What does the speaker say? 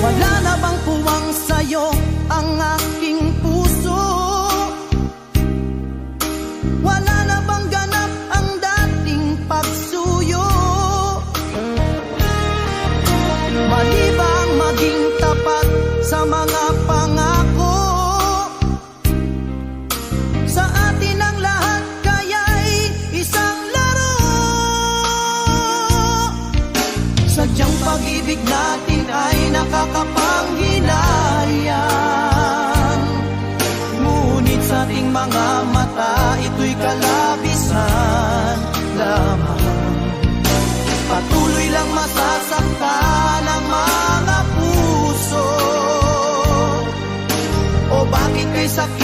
Wala na bang puwang sa'yo ang aking puso? Wala na bang ganap ang dating pagsuyo? Mali bang maging tapat sa mga pangako? Sa atin ang lahat kaya'y isang laro. Sadyang pag-ibig natin ay nakakapanghinayang, ngunit sa ating mga mata ito'y kalabisan lamang. Patuloy lang masasaktan ang mga puso. O bakit kay sakit